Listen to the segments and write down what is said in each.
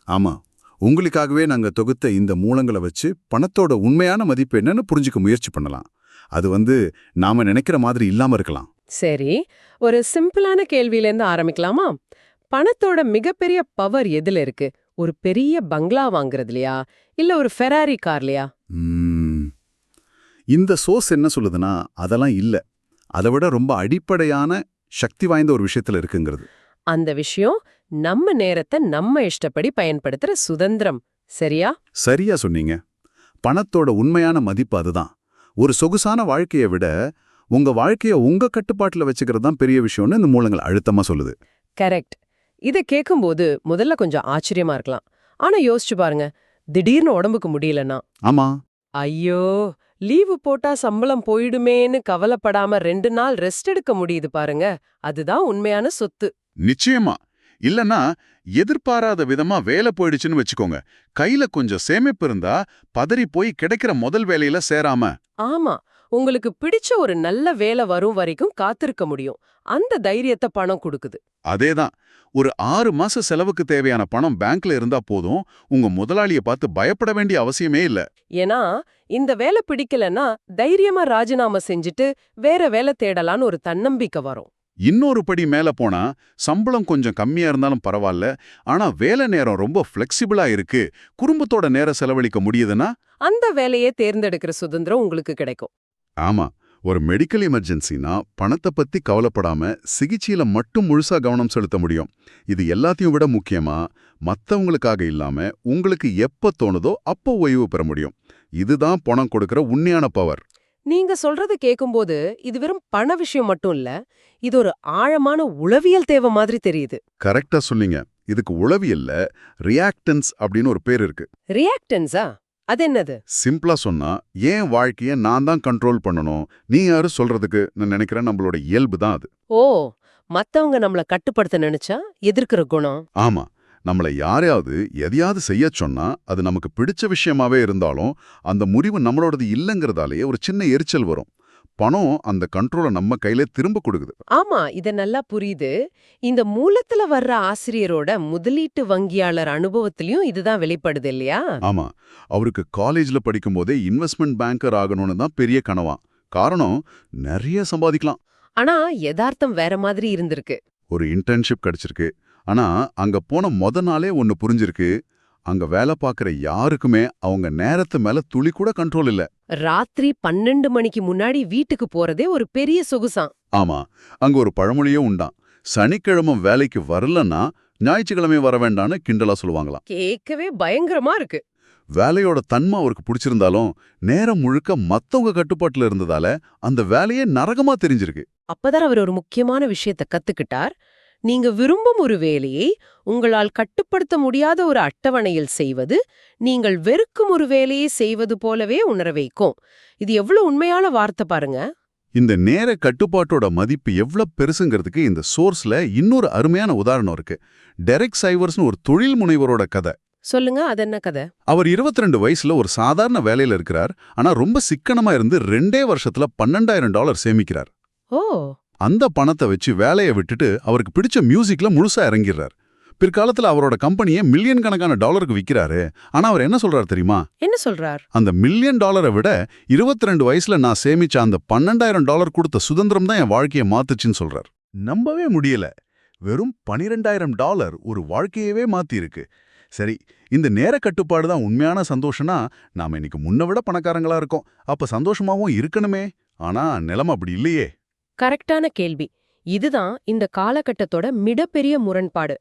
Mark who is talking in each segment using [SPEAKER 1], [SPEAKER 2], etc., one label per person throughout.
[SPEAKER 1] ஆமா, உங்களுக்காகவே நாங்க தொகுத்த இந்த மூலங்களை வச்சு பணத்தோட உண்மையான மதிப்பு என்னன்னு புரிஞ்சுக்க முயற்சி பண்ணலாம். அது நாம நினைக்கிற மாதிரி இல்லாம இருக்கலாம்.
[SPEAKER 2] சரி, ஒரு சிம்பிளான கேள்வியிலேருந்து ஆரம்பிக்கலாமா? பணத்தோட மிகப்பெரிய பவர் எதுல இருக்கு? ஒரு பெரிய பங்களா வாங்குறதுலயா, இல்ல ஒரு ஃபெராரி கார்லயா?
[SPEAKER 1] ம், இந்த சோர்ஸ் என்ன சொல்லுதுன்னா அதெல்லாம் இல்ல. அதை விட ரொம்ப அடிப்படையான சக்தி வாய்ந்த ஒரு விஷயத்துல இருக்குங்கிறது.
[SPEAKER 2] அந்த விஷயம் நம்ம நேரத்தை நம்ம இஷ்டப்படி பயன்படுத்துற சுதந்திரம். சரியா?
[SPEAKER 1] சரியா சொன்னீங்க. பணத்தோட உண்மையான மதிப்பு அதுதான். ஒரு சொகுசான வாழ்க்கையை விட உங்க வாழ்க்கைய உங்க கட்டுப்பாட்டுல வச்சுக்கிறது தான் பெரிய விஷயம்னு இந்த மூலங்கள் அழுத்தமா சொல்லுது.
[SPEAKER 2] கரெக்ட். இத கேட்கும்போது முதல்ல கொஞ்சம் ஆச்சரியமா இருக்கலாம். ஆனா யோசிச்சு பாருங்க, திடீர்னு உடம்புக்கு முடியலன்னா,
[SPEAKER 1] ஆமா,
[SPEAKER 2] ஐயோ லீவு போட்டா சம்பளம் போயிடுமேன்னு கவலைப்படாம 2 நாள் ரெஸ்ட் எடுக்க முடியுது பாருங்க. அதுதான் உண்மையான சொத்து.
[SPEAKER 3] நிச்சயமா. இல்லனா எதிர்பாராத விதமா வேலை போயிடுச்சுன்னு வச்சுக்கோங்க. கையில கொஞ்சம் சேமிப்பு இருந்தா பதறி போய் கிடைக்கிற முதல் வேலையில சேராம.
[SPEAKER 2] ஆமா, உங்களுக்கு பிடிச்ச ஒரு நல்ல வேலை வரும் வரைக்கும் காத்திருக்க முடியும். அந்த தைரியத்தை பணம் கொடுக்குது.
[SPEAKER 3] அதேதான். ஒரு 6 மாச செலவுக்கு தேவையான பணம் பேங்க்ல இருந்தா போதும். உங்க முதலாளிய பார்த்து பயப்பட வேண்டிய அவசியமே இல்ல.
[SPEAKER 2] ஏன்னா இந்த வேலை பிடிக்கலன்னா தைரியமா ராஜினாமா செஞ்சுட்டு வேற வேலை தேடலான்னு ஒரு தன்னம்பிக்கை வரும்.
[SPEAKER 3] இன்னொரு படி மேல போனா சம்பளம் கொஞ்சம் கம்மியா இருந்தாலும் பரவாயில்ல. ஆனா வேலை நேரம் ரொம்ப ஃப்ளெக்சிபிளா இருக்கு. குடும்பத்தோட நேரம் செலவழிக்க முடியுதுன்னா
[SPEAKER 2] அந்த வேலையே தேர்ந்தெடுக்கிற சுதந்திரம் உங்களுக்கு கிடைக்கும்.
[SPEAKER 3] ஆமா. ஒரு மெடிக்கல் எமர்ஜென்சினா பணத்தை பத்தி கவலைப்படாம சிகிச்சையில மட்டும் முழுசா கவனம் செலுத்த முடியும். இது எல்லாத்தையும் விட முக்கியமா மத்தவங்களுக்காக இல்லாம உங்களுக்கு எப்ப தோணுதோ அப்போ ஓய்வு பெற முடியும். இதுதான் பணம் கொடுக்கிற உண்மையான பவர்.
[SPEAKER 2] நீங்க சொல்றது கேக்கும்போது இது வெறும் பண விஷயம் மட்டும் இல்ல, இது ஒரு ஆழமான உளவியல் தேவை மாதிரி தெரியுது.
[SPEAKER 3] கரெக்டா சொன்னீங்க. இதுக்கு உளவியல்ல ரியாக்டன்ஸ் அப்படின்னு ஒரு பேர் இருக்கு.
[SPEAKER 2] ரியாக்டன்ஸா? அது என்னது?
[SPEAKER 3] சிம்பிளா சொன்னா ஏன் வாழ்க்கைய நான் தான் கண்ட்ரோல் பண்ணணும், நீ யாரு சொல்றதுக்கு நான் நினைக்கிறேன் நம்மளோட இயல்பு தான் அது.
[SPEAKER 2] ஓ, மத்தவங்க நம்மள கட்டுப்படுத்த நினைச்சா எதிர்க்கிற குணம்.
[SPEAKER 3] ஆமா. நம்மள யாரையாவது எதையாவது செய்ய சொன்னா அது நமக்கு பிடிச்ச விஷயமாவே இருந்தாலும் அந்த முறிவு நம்மளோடது இல்லைங்கிறதாலேயே ஒரு சின்ன எரிச்சல் வரும். பணம் அந்த கண்ட்ரோலை நம்ம கையில திரும்ப கொடுக்குது.
[SPEAKER 2] ஆமா, இது நல்லா புரியுது. இந்த மூலத்துல வர்ற ஆசிரியரோட முதலீட்டு வங்கியாளர் அனுபவத்திலயும் இதுதான் வெளிப்படுது இல்லையா?
[SPEAKER 3] ஆமா. அவருக்கு காலேஜ்ல படிக்கும்போதே இன்வெஸ்ட்மெண்ட் பேங்கர் ஆகணும்னு தான் பெரிய கனவா. காரணம் நிறைய சம்பாதிக்கலாம்.
[SPEAKER 2] ஆனா யதார்த்தம் வேற மாதிரி இருந்திருக்கு.
[SPEAKER 3] ஒரு இன்டர்ன்ஷிப் கிடைச்சிருக்கு. ஆனா அங்க போன நாளே ஒன்னு புரிஞ்சிருக்கு. அங்க வேலை பார்க்குற யாருக்குமே அவங்க நேரத்து மேல துளி கூட கண்ட்ரோல் இல்ல.
[SPEAKER 2] ராத்திரி 12 மணிக்கு முன்னாடி வீட்டுக்கு போறதே ஒரு பெரிய சொகுசாம்.
[SPEAKER 3] ஆமா. அங்க ஒரு பழமொழியே உண்டாம். சனிக்கிழமை வேலைக்கு வரலன்னா ஞாயிற்றுக்கிழமை வர வேண்டான்னு கிண்டலா சொல்லுவாங்களாம்.
[SPEAKER 2] கேட்கவே பயங்கரமா இருக்கு.
[SPEAKER 3] வேலையோட தன்மை அவருக்கு பிடிச்சிருந்தாலும் நேரம் முழுக்க மத்தவங்க கட்டுப்பாட்டுல இருந்ததால அந்த வேலையே நரகமா தெரிஞ்சிருக்கு.
[SPEAKER 2] அப்பதான் அவர் ஒரு முக்கியமான விஷயத்த கத்துக்கிட்டார். நீங்க விரும்பும் ஒரு வேலையை உங்களால் கட்டுப்படுத்த முடியாத ஒரு அட்டவணையில் செய்வது, நீங்கள் வெறுக்கும் ஒரு வேலையை செய்வது போலவே உணர வைக்கும். இது எவ்வளவு உண்மையான வார்த்தை பாருங்க.
[SPEAKER 3] இந்த நேர கட்டுப்பாட்டோட மதிப்பு எவ்வளவு பெருசுங்கிறதுக்கு இந்த சோர்ஸ்ல இன்னொரு அருமையான உதாரணம் இருக்கு. டெரெக் சைவர்ஸ்னு ஒரு தொழில் முனைவரோட கதை.
[SPEAKER 2] சொல்லுங்க, அது என்ன கதை?
[SPEAKER 3] அவர் 22 வயசுல ஒரு சாதாரண வேலையில இருக்கிறார். ஆனா ரொம்ப சிக்கனமா இருந்து 2 வருஷத்துல $12,000 சேமிக்கிறார்.
[SPEAKER 2] ஓ,
[SPEAKER 3] அந்த பணத்தை வச்சு வேலையை விட்டுட்டு அவருக்கு பிடிச்ச மியூசிக்ல முழுசா இறங்கிடுறார். பிற்காலத்துல அவரோட கம்பெனியை மில்லியன் கணக்கான டாலருக்கு விற்கிறாரு. ஆனா அவர் என்ன சொல்றாரு தெரியுமா?
[SPEAKER 2] என்ன சொல்றார்?
[SPEAKER 3] அந்த $1,000,000 விட 22 வயசுல நான் சேமிச்ச அந்த $12,000 கொடுத்த சுதந்திரம் தான் என் வாழ்க்கையை மாத்துச்சுன்னு சொல்றார். நம்பவே முடியல. வெறும் $12,000 ஒரு வாழ்க்கையவே மாத்தி இருக்கு. சரி, இந்த நேர கட்டுப்பாடு தான் உண்மையான சந்தோஷம்னா நாம இன்னைக்கு முன்ன விட பணக்காரங்களா இருக்கோம். அப்ப சந்தோஷமாவும் இருக்கணுமே. ஆனா நிலைமை அப்படி இல்லையே.
[SPEAKER 2] கரெக்டான கேள்வி. இதுதான் இந்த காலகட்டத்தோட மிகப்பெரிய முரண்பாடு.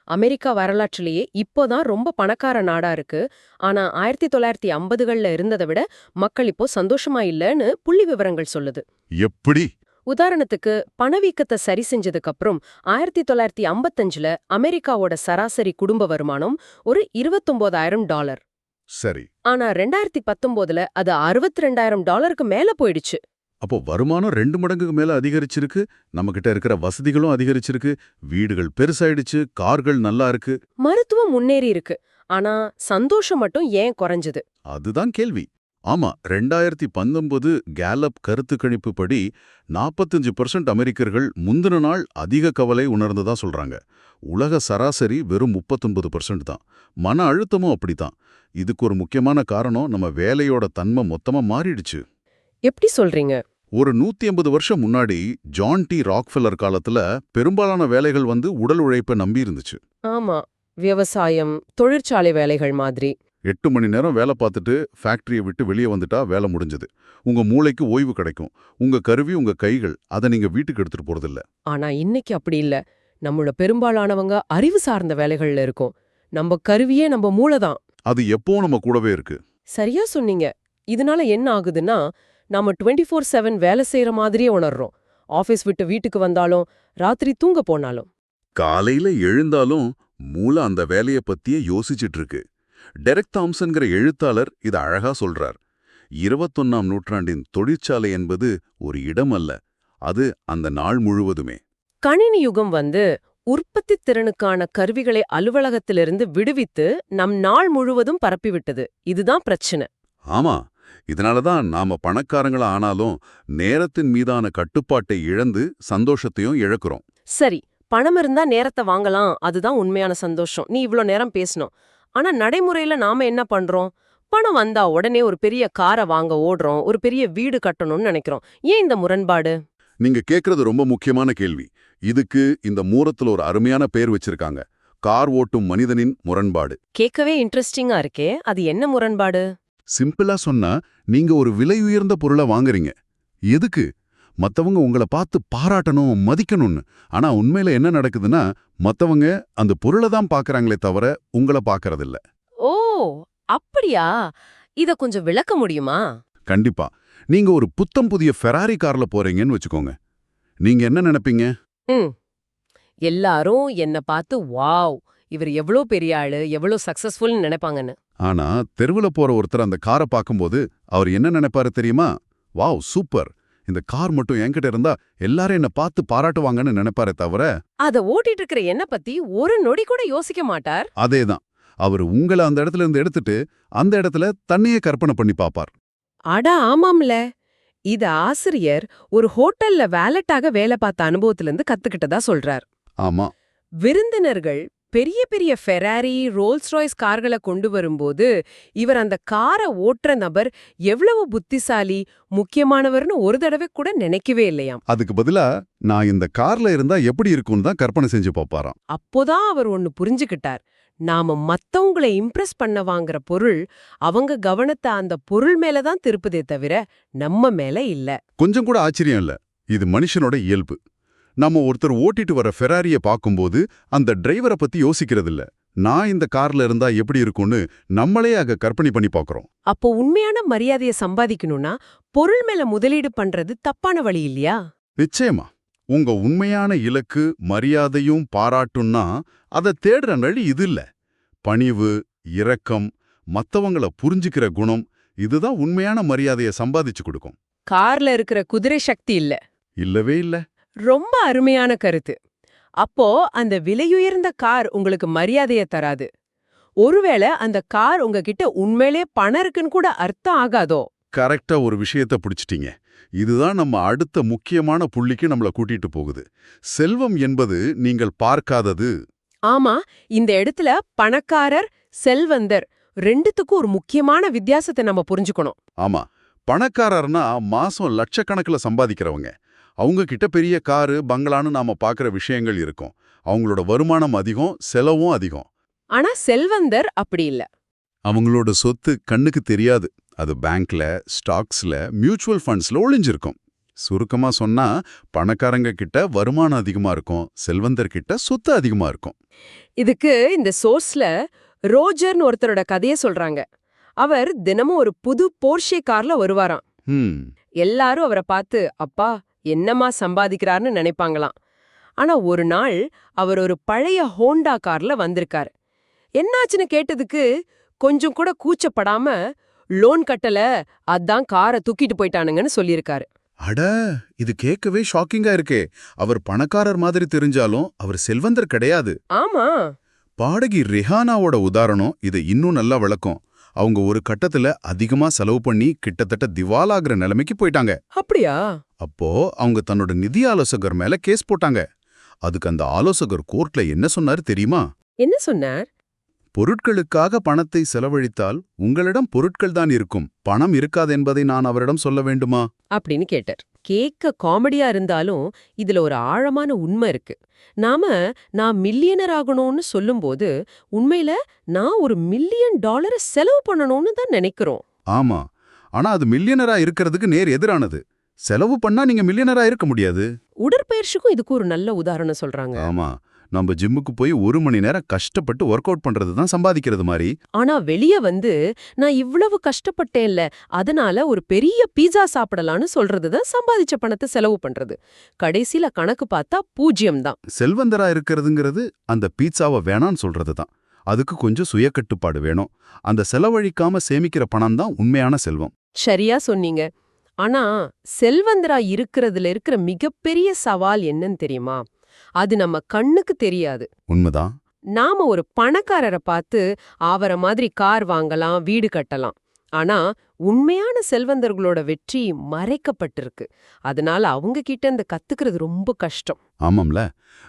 [SPEAKER 2] அமெரிக்கா வரலாற்றிலேயே இப்போதான் ரொம்ப பணக்கார நாடா இருக்கு. ஆனா 1950கள்ல இருந்ததை விட மக்கள் இப்போ சந்தோஷமா இல்லைன்னு புள்ளி விவரங்கள் சொல்லுது.
[SPEAKER 3] எப்படி?
[SPEAKER 2] உதாரணத்துக்கு பணவீக்கத்தை சரி செஞ்சதுக்கு அப்புறம் 1955ல அமெரிக்காவோட சராசரி குடும்ப வருமானம் ஒரு $29,000.
[SPEAKER 3] சரி.
[SPEAKER 2] ஆனா 2019ல அது $62,000க்கு மேல போயிடுச்சு.
[SPEAKER 3] அப்போ வருமானம் 2 மடங்குக்கு மேல அதிகரிச்சிருக்கு. நம்ம கிட்ட இருக்கிற வசதிகளும் அதிகரிச்சிருக்கு. வீடுகள் பெருசாயிடுச்சு, கார்கள் நல்லா இருக்கு.
[SPEAKER 2] மருத்துவம் முன்னேறி இருக்கு. ஆனா சந்தோஷம் மட்டும் ஏன் குறைஞ்சது?
[SPEAKER 3] அதுதான் கேள்வி. ஆமா, 2019 கேலப் கருத்து கணிப்பு படி 45% அமெரிக்கர்கள் முந்தின நாள் அதிக கவலை உணர்ந்ததா சொல்றாங்க. உலக சராசரி வெறும் 39% தான். மன அழுத்தமும் அப்படித்தான். இதுக்கு ஒரு முக்கியமான காரணம் நம்ம வேலையோட தன்மை மொத்தமா மாறிடுச்சு.
[SPEAKER 2] எப்படி சொல்றீங்க?
[SPEAKER 3] ஒரு 150 வருஷம் முன்னாடி ஜான் டி ராக்ஃபெல்லர் காலத்துல பெரும்பாலான வேலைகள் உடல் உழைப்பை நம்பி இருந்துச்சு.
[SPEAKER 2] ஆமா, விவசாயம், தொழிற்சாலை வேலைகள் மாதிரி.
[SPEAKER 3] 8 மணி நேரம் வேலை பார்த்துட்டு ஃபேக்டரியை விட்டு வெளியே வந்துட்டா வேலை முடிஞ்சது. உங்க மூளைக்கு ஓய்வு கிடைக்கும். உங்க கருவி, உங்க கைகள், அதை நீங்க வீட்டுக்கு எடுத்துட்டு போறதில்ல.
[SPEAKER 2] ஆனா இன்னைக்கு அப்படி இல்ல. நம்மள பெரும்பாலானவங்க அறிவு சார்ந்த வேலைகள்ல இருக்கோம். நம்ம கருவியே நம்ம மூளை தான்.
[SPEAKER 3] அது எப்பவும் நம்ம கூடவே இருக்கு.
[SPEAKER 2] சரியா சொன்னீங்க. இதனால என்ன ஆகுதுன்னா, நாம 24/7 வேலை செய்யற மாதிரியே உணர்றோம். ஆபீஸ் விட்டு வீட்டுக்கு வந்தாலும், ராத்திரி தூங்க போனாலும்.
[SPEAKER 3] காலையில எழுந்தாலும் மூளை அந்த வேலைய பத்தியே யோசிச்சுட்டு இருக்கு. டெரெக் தாம்சன்கிற எழுத்தாளர் இத அழகா சொல்றார். 21ஆம் நூற்றாண்டின் தொழிற்சாலை என்பது ஒரு இடம் அல்ல, அது அந்த நாள் முழுவதுமே.
[SPEAKER 2] கணினி யுகம் உற்பத்தி திறனுக்கான கருவிகளை அலுவலகத்திலிருந்து விடுவித்து நம் நாள் முழுவதும் பரப்பிவிட்டது. இதுதான் பிரச்சனை.
[SPEAKER 3] ஆமா, இதனாலதான் நாம பணக்காரங்களா ஆனாலும் நேரத்தின் மீதான கட்டுப்பாட்டை இழந்து சந்தோஷத்தையும் இழக்கிறோம்.
[SPEAKER 2] சரி, பணம் இருந்தா நேரத்தை வாங்கலாம், அதுதான் உண்மையான சந்தோஷம். நீ இவ்ளோ நேரம் பேசணும். ஆனா நடைமுறையில நாம என்ன பண்றோம்? பணம் வந்தா உடனே ஒரு பெரிய காரை வாங்க ஓடுறோம், ஒரு பெரிய வீடு கட்டணும்னு நினைக்கிறோம். ஏன் இந்த முரண்பாடு?
[SPEAKER 3] நீங்க கேக்குறது ரொம்ப முக்கியமான கேள்வி. இதுக்கு இந்த மூரத்துல ஒரு அருமையான பேர் வச்சிருக்காங்க, கார் ஓட்டும் மனிதனின் முரண்பாடு.
[SPEAKER 2] கேட்கவே இன்ட்ரெஸ்டிங்கா இருக்கே. அது என்ன முரண்பாடு?
[SPEAKER 3] சிம்பிளா சொன்னா, நீங்க ஒரு விலை உயர்ந்த பொருளை வாங்குறீங்க. எதுக்கு? மத்தவங்க உங்களை பார்த்து பாராட்டணும், மதிக்கணும்னு. ஆனா உண்மையில என்ன நடக்குதுன்னா, மத்தவங்க அந்த பொருளை தான் பாக்குறாங்களே தவிர உங்களை பாக்கறதில்ல.
[SPEAKER 2] ஓ, அப்படியா? இத கொஞ்சம் விளக்க முடியுமா?
[SPEAKER 3] கண்டிப்பா. நீங்க ஒரு புத்தம் புதிய ஃபெராரி கார்ல போறீங்கன்னு வச்சுக்கோங்க. நீங்க என்ன நினைப்பீங்க?
[SPEAKER 2] எல்லாரும் என்ன பார்த்து வாவ், இவர் எவ்வளோ பெரிய ஆளு, எவ்வளோ சக்சஸ்ஃபுல்னு நினைப்பாங்கன்னு.
[SPEAKER 3] ஆனா தெருவுல போற ஒருத்தர் அந்த காரை பார்க்கும்போது அவர் என்ன நினைப்பாரு தெரியுமா? வாவ், சூப்பர், இந்த கார் மட்டும் என்கிட்ட இருந்தா எல்லாரும் என்ன பார்த்து பாராட்டுவாங்கன்னு நினைப்பாரே தவிர
[SPEAKER 2] அத ஓட்டிட்டு இருக்கிற என்ன பத்தி ஒரு நொடி கூட யோசிக்க மாட்டார்.
[SPEAKER 3] அதேதான். அவர் உங்களை அந்த இடத்துல இருந்து எடுத்துட்டு அந்த இடத்துல தன்னையே கற்பனை பண்ணி பாப்பார்.
[SPEAKER 2] அட ஆமாம்ல. இத ஆசிரியர் ஒரு ஹோட்டல்ல வேலட்டாக வேலை பார்த்த அனுபவத்திலிருந்து கத்துக்கிட்டதா சொல்றார்.
[SPEAKER 3] ஆமா,
[SPEAKER 2] விருந்தினர்கள் பெரிய பெரிய ஃபெராரி, ரோல்ஸ் ராய்ஸ் கார்களை கொண்டு வரும்போது இவர் அந்த காரை ஓட்டுற நபர் எவ்வளவு புத்திசாலி, முக்கியமானவர்னு ஒரு தடவை கூட நினைக்கவே இல்லையாம்.
[SPEAKER 3] அதுக்கு பதிலா நான் இந்த கார்ல இருந்தா எப்படி இருக்கும்னு தான் கற்பனை செஞ்சு பாப்பாராம்.
[SPEAKER 2] அப்போதான் அவர் ஒன்னு புரிஞ்சுக்கிட்டார். நாம மத்தவங்களை இம்ப்ரெஸ் பண்ண வாங்குற பொருள் அவங்க கவனத்தை அந்த பொருள் மேலதான் திருப்புதே தவிர நம்ம மேல இல்ல.
[SPEAKER 3] கொஞ்சம் கூட ஆச்சரியம் இல்ல, இது மனுஷனோட இயல்பு. நம்ம ஒருத்தர் ஓட்டிட்டு வர ஃபெராரியை பார்க்கும்போது அந்த டிரைவரை பத்தி யோசிக்கிறதில்ல. நான் இந்த கார்ல இருந்தா எப்படி இருக்கும்னு நம்மளே அங்க கற்பனை பண்ணி பார்க்கறோம்.
[SPEAKER 2] அப்போ உண்மையான மரியாதையை சம்பாதிக்கணும்னா பொருள் மேல முதலீடு பண்றது தப்பான வழி இல்லையா?
[SPEAKER 3] நிச்சயமா. உங்க உண்மையான இலக்கு மரியாதையும் பாராட்டும்னா அதை தேடுற வழி இது இல்ல. பணிவு, இரக்கம், மத்தவங்கள புரிஞ்சுக்கிற குணம், இதுதான் உண்மையான மரியாதையை சம்பாதிச்சு கொடுக்கும்.
[SPEAKER 2] கார்ல இருக்கிற குதிரை சக்தி இல்ல.
[SPEAKER 3] இல்லவே இல்ல.
[SPEAKER 2] ரொம்ப அருமையான கருத்து. அப்போ அந்த விலையுயர்ந்த கார் உங்களுக்கு மரியாதைய தராது. ஒருவேளை அந்த கார் உங்ககிட்ட உண்மையிலே பணம் இருக்குன்னு கூட அர்த்தம் ஆகாதோ?
[SPEAKER 3] கரெக்டா ஒரு விஷயத்தை பிடிச்சிட்டீங்க. இதுதான் நம்ம அடுத்த முக்கியமான புள்ளிக்கு நம்மள கூட்டிட்டு போகுது. செல்வம் என்பது நீங்கள் பார்க்காதது.
[SPEAKER 2] ஆமா, இந்த இடத்துல பணக்காரர், செல்வந்தர் ரெண்டுத்துக்கும் ஒரு முக்கியமான வித்தியாசத்தை நம்ம புரிஞ்சுக்கணும்.
[SPEAKER 3] ஆமா, பணக்காரர்னா மாசம் லட்சக்கணக்கில் சம்பாதிக்கிறவங்க. அவங்க கிட்ட பெரிய காரு, பங்களான்னு நாம பார்க்குற விஷயங்கள் இருக்கும். அவங்களோட வருமானம் அதிகம், செலவும் அதிகம்.
[SPEAKER 2] ஆனா செல்வந்தர் அப்படி இல்ல.
[SPEAKER 3] அவங்களோட சொத்து கண்ணுக்கு தெரியாது. அது பேங்க்ல, ஸ்டாக்ஸ்ல, மியூச்சுவல் ஃபண்ட்ஸ்ல ஒளிஞ்சிருக்கும். சுருக்கமா சொன்னா, பணக்காரங்க கிட்ட வருமானம் அதிகமா இருக்கும், செல்வந்தர் கிட்ட சொத்து அதிகமா இருக்கும்.
[SPEAKER 2] இதுக்கு இந்த சோர்ஸ்ல ரோஜர்னு ஒருத்தரோட கதையை சொல்றாங்க. அவர் தினமும் ஒரு புது போர்ஷே கார்ல வருவாராம். எல்லாரும் அவரை பார்த்து அப்பா என்னமா சம்பாதிக்கிறார்னு நினைப்பாங்களாம். ஆனா ஒரு நாள் அவர் ஒரு பழைய ஹோண்டா கார்ல வந்திருக்காரு. என்னாச்சுன்னு கேட்டதுக்கு கொஞ்சம் கூட கூச்சப்படாம லோன் கட்டல, அதான் காரை தூக்கிட்டு போயிட்டானுங்கன்னு சொல்லியிருக்காரு.
[SPEAKER 3] அட, இது கேட்கவே ஷாக்கிங்கா இருக்கே. அவர் பணக்காரர் மாதிரி தெரிஞ்சாலும் அவர் செல்வந்தர் கிடையாது.
[SPEAKER 2] ஆமா,
[SPEAKER 3] பாடகி ரிஹானாவோட உதாரணம் இதை இன்னும் நல்லா விளக்கும்.
[SPEAKER 1] அவங்க ஒரு கட்டத்துல அதிகமா செலவு பண்ணி கிட்டத்தட்ட திவாலாகிற நிலைமைக்கு போயிட்டாங்க.
[SPEAKER 2] அப்படியா?
[SPEAKER 1] அப்போ அவங்க தன்னோட நிதி ஆலோசகர் மேல கேஸ் போட்டாங்க. அதுக்கு அந்த ஆலோசகர் கோர்ட்ல என்ன சொன்னாரு தெரியுமா?
[SPEAKER 2] என்ன சொன்னார்?
[SPEAKER 1] பொருட்களுக்காக பணத்தை செலவழித்தால் உங்களிடம் பொருட்கள் தான் இருக்கும், பணம் இருக்காது என்பதை நான் அவரிடம் சொல்ல வேண்டுமா?
[SPEAKER 2] அப்படின்னு கேட்டார். கேட்க காமெடியா இருந்தாலும் இதுல ஒரு ஆழமான உண்மை இருக்கு. நான் மில்லியனர் ஆகணும்னு சொல்லும்போது உண்மையில நான் ஒரு $1,000,000 செலவு பண்ணணும்னு தான் நினைக்கிறோம்.
[SPEAKER 1] ஆமா, ஆனா அது மில்லியனரா இருக்கிறதுக்கு நேர் எதிரானது. செலவு பண்ணா நீங்க மில்லியனரா இருக்க முடியாது.
[SPEAKER 2] உடற்பயிற்சிக்கும் இதுக்கு ஒரு நல்ல உதாரணம் சொல்றாங்க.
[SPEAKER 1] ஆமா, நம்ம ஜிம்முக்கு போய் 1 மணி நேரம் கஷ்டப்பட்டு ஒர்க் அவுட் பண்றது தான் சம்பாதிக்கிறது மாதிரி.
[SPEAKER 2] ஆனா வெளிய வந்து நான் இவ்வளவு கஷ்டப்பட்டேன்ல, அதனால ஒரு பெரிய பீட்சா சாப்பிடலான்னு சொல்றது தான் சம்பாதிச்ச பணத்தை செலவு பண்றது. கடைசில கணக்கு பார்த்தா 0 தான்.
[SPEAKER 1] செல்வந்தரா இருக்கிறதுங்கிறது அந்த பீட்சாவை வேணான்னு சொல்றது தான். அதுக்கு கொஞ்சம் சுயக்கட்டுப்பாடு வேணும். அந்த செலவழிக்காம சேமிக்கிற பணம் தான் உண்மையான செல்வம்.
[SPEAKER 2] சரியா சொன்னீங்க. ஆனா செல்வந்தரா இருக்கிறதுல இருக்கிற மிகப்பெரிய சவால் என்னன்னு தெரியுமா? அது நம்ம கண்ணுக்கு தெரியாது.
[SPEAKER 1] உண்மைதான்.
[SPEAKER 2] நாம ஒரு பணக்காரரை பார்த்து அவரை மாதிரி கார் வாங்கலாம், வீடு கட்டலாம். ஆனா உண்மையான செல்வந்தர்களோட வெற்றி மறைக்கப்பட்டிருக்கு. அதனால அவங்க கிட்ட இந்த கத்துக்கிறது ரொம்ப கஷ்டம்.
[SPEAKER 1] ஆமாம்ல,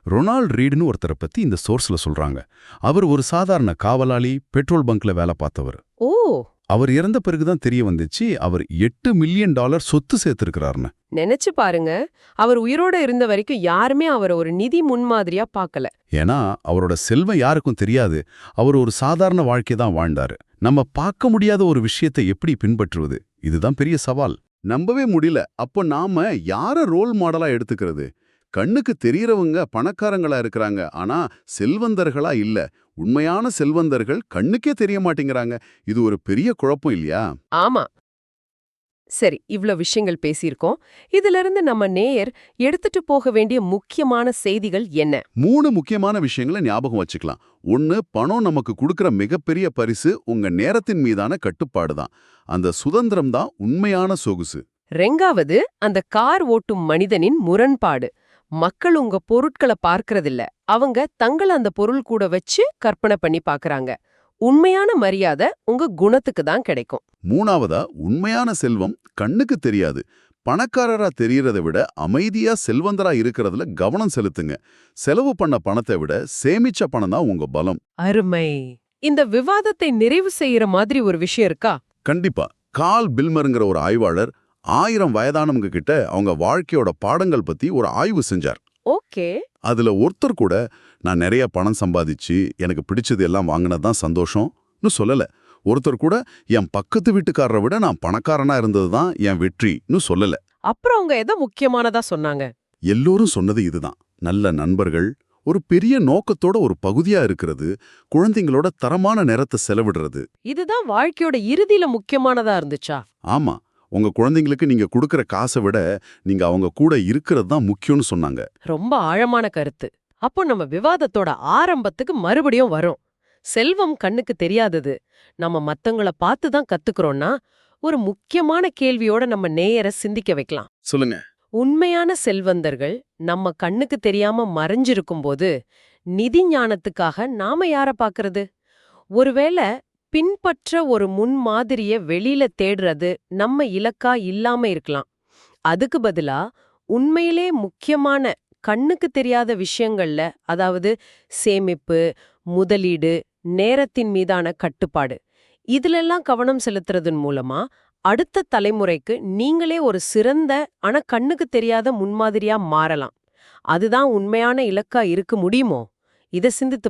[SPEAKER 1] ரொனால்ட் ரீடுன்னு ஒருத்தரை பத்தி இந்த சோர்ஸ்ல சொல்றாங்க. அவர் ஒரு சாதாரண காவலாளி, பெட்ரோல் பங்க்ல வேலை பார்த்தவர்.
[SPEAKER 2] ஓ,
[SPEAKER 1] அவர் இறந்த பிறகுதான் தெரிய வந்துச்சு அவர் $8 மில்லியன் சொத்து சேர்த்திருக்கிறார்னு.
[SPEAKER 2] நினைச்சு பாருங்க. அவர் உயிரோட இருந்த வரைக்கும் யாருமே அவரை ஒரு நிதி முன்மாதிரியா பார்க்கல.
[SPEAKER 1] ஏன்னா அவரோட செல்வம் யாருக்கும் தெரியாது. அவர் ஒரு சாதாரண வாழ்க்கை தான் வாழ்ந்தாரு. நம்ம பார்க்க முடியாத ஒரு விஷயத்தை எப்படி பின்பற்றுவது? இதுதான் பெரிய சவால். நம்பவே முடியல. அப்போ நாம யார ரோல் மாடலா எடுத்துக்கிறது? கண்ணுக்கு தெரியறவங்க பணக்காரங்களா இருக்கிறாங்க, ஆனா செல்வந்தர்களா இல்ல. உண்மையான செல்வந்தர்கள் கண்ணுக்கே தெரிய மாட்டேங்கிறாங்க. இது ஒரு பெரிய குழப்பம் இல்லையா?
[SPEAKER 2] ஆமா. சரி, இவ்ளோ விஷயங்கள் பேசியிருக்கோம். இதுல இருந்து நம்ம நேயர் எடுத்துட்டு போக வேண்டிய முக்கியமான செய்திகள் என்ன?
[SPEAKER 1] 3 முக்கியமான விஷயங்களை ஞாபகம் வச்சுக்கலாம். 1, பணம் நமக்கு கொடுக்கிற மிகப்பெரிய பரிசு உங்க நேரத்தின் மீதான கட்டுப்பாடு தான். அந்த சுதந்திரம் தான் உண்மையான சொகுசு.
[SPEAKER 2] 2வது, அந்த கார் ஓட்டும் மனிதனின் முரண்பாடு. மக்கள் உங்க பொருட்களை பார்க்கறதில்ல, அவங்க தங்கள அந்த பொருள் கூட வச்சு கற்பனை பண்ணி பார்க்கறாங்க. உண்மையான மரியாதை உங்க குணத்துக்கு தான் கிடைக்கும்.
[SPEAKER 1] 3வதா, உண்மையான செல்வம் கண்ணுக்கு தெரியாது. பணக்காரரா தெரியறதை விட அமைதியா செல்வந்தரா இருக்கிறதுல கவனம் செலுத்துங்க. செலவு பண்ண பணத்தை விட சேமிச்ச பணம் தான் உங்க பலம்.
[SPEAKER 2] அருமை. இந்த விவாதத்தை நிறைவு செய்யற மாதிரி ஒரு விஷயம் இருக்கா?
[SPEAKER 1] கண்டிப்பா. கால் பில்மருங்கிற ஒரு ஆய்வாளர் 1000 வயதானவங்க கிட்ட அவங்க வாழ்க்கையோட பாடங்கள் பத்தி ஒரு ஆய்வு செஞ்சார்.
[SPEAKER 2] ஓகே.
[SPEAKER 1] அதுல ஒருத்தர் கூட நான் நிறைய பணம் சம்பாதிச்சு எனக்கு பிடிச்சது எல்லாம் வாங்கினதுதான் சந்தோஷம்னு சொல்லல. ஒருத்தர் கூட என் பக்கத்து வீட்டுக்காரரை விட நான் பணக்காரனா இருந்ததுதான் என் வெற்றின்னு சொல்லல.
[SPEAKER 2] அப்புறம் அவங்க எதை முக்கியமானதா சொன்னாங்க?
[SPEAKER 1] எல்லோரும் சொன்னது இதுதான். நல்ல நண்பர்கள், ஒரு பெரிய நோக்கத்தோட ஒரு பகுதியா இருக்கிறது, குழந்தைங்களோட தரமான நேரத்தை செலவிடுறது.
[SPEAKER 2] இதுதான் வாழ்க்கையோட இறுதியில முக்கியமானதா இருந்துச்சா?
[SPEAKER 1] ஆமா, உங்க குழந்தைங்களுக்கு நீங்க கொடுக்கற காசை விட நீங்க அவங்க கூட இருக்கிறது தான் முக்கியம்னு சொன்னாங்க.
[SPEAKER 2] ரொம்ப ஆழமான கருத்து. அப்போ நம்ம விவாதத்தோட ஆரம்பத்துக்கு மறுபடியும் வரோம். செல்வம் கண்ணுக்கு தெரியாதது, நம்ம மத்தவங்கள பார்த்து தான் கத்துக்கிறோம்னா, ஒரு முக்கியமான கேள்வியோட நம்ம நேயரை சிந்திக்க வைக்கலாம்.
[SPEAKER 1] சொல்லுங்க.
[SPEAKER 2] உண்மையான செல்வந்தர்கள் நம்ம கண்ணுக்கு தெரியாம மறைஞ்சிருக்கும்போது நிதி ஞானத்துக்காக நாம யார பார்க்கறது? ஒருவேளை பின்பற்ற ஒரு முன்மாதிரிய வெளியில தேடுறது நம்ம இலக்கா இல்லாம இருக்கலாம். அதுக்கு பதிலா உண்மையிலே முக்கியமான கண்ணுக்கு தெரியாத விஷயங்கள்ல, அதாவது சேமிப்பு, முதலீடு, நேரத்தின் மீதான கட்டுப்பாடு, இதுலெல்லாம் கவனம் செலுத்துறதன் மூலமா அடுத்த தலைமுறைக்கு நீங்களே ஒரு சிறந்த ஆனா கண்ணுக்கு தெரியாத முன்மாதிரியா மாறலாம். அதுதான் உண்மையான இலக்கா இருக்க முடியுமோ? இத சிந்தித்து